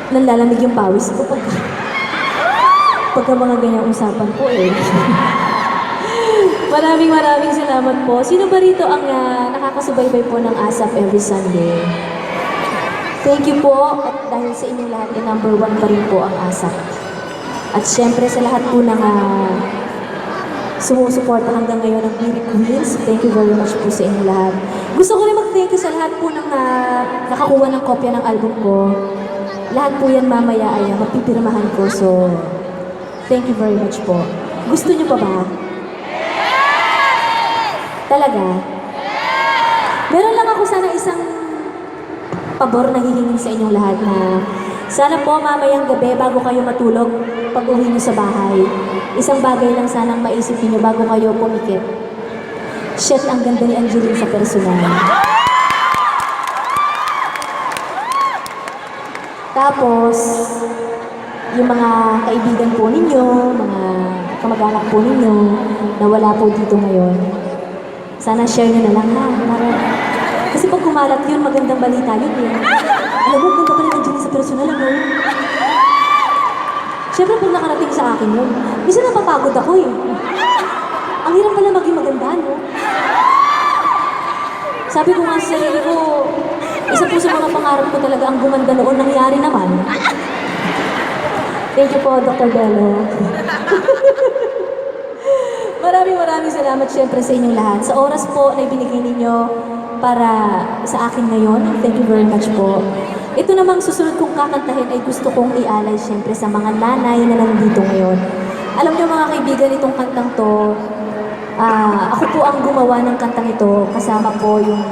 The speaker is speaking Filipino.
Nanlalamig yung pawis ko pagka mga ganyang usapan po eh. Maraming salamat po. Sino ba rito ang nakakasubaybay po ng ASAP every Sunday? Thank you po. At dahil sa inyong lahat, number 1 pa rin po ang ASAP. At syempre sa lahat po ng sumusuporta hanggang ngayon ng Beauty Queens, thank you very much po sa inyong lahat. Gusto ko rin mag-thank you sa lahat po ng nakakuha ng kopya ng album ko. Lahat po yan mamaya ay mapipirmahan ko. So, thank you very much po. Gusto niyo pa ba? Talaga? Meron lang ako sana isang pabor na hihingin sa inyong lahat na sana po mamayang gabi bago kayo matulog pag uwi niyo sa bahay. Isang bagay lang sanang maisip niyo bago kayo pumikit. Shit, ang ganda ni Angeline sa personal. Tapos, yung mga kaibigan po ninyo, mga kamag-anak po ninyo na wala po dito ngayon, sana share nyo na lang ha. Kasi pag kumalat yun, magandang balita yun eh. Alam mo, ganda pala ng Angeline sa personal, ano? Siyempre, pag nakarating sa akin yun, minsan napapagod ako eh. Ang hirap pala maging maganda, no? Sabi ko nga sa sarili ko, isa po sa mga pangarap ko talaga ang gumanda noon, nangyari naman. Thank you po, Dr. Bello. Maraming salamat syempre sa inyong lahat. Sa oras po na ibinigay ninyo para sa akin ngayon, thank you very much po. Ito namang susunod kong kakantahin ay gusto kong ialay syempre sa mga nanay na nandito ngayon. Alam niyo mga kaibigan, itong kantang to, ako po ang gumawa ng kantang ito kasama po yung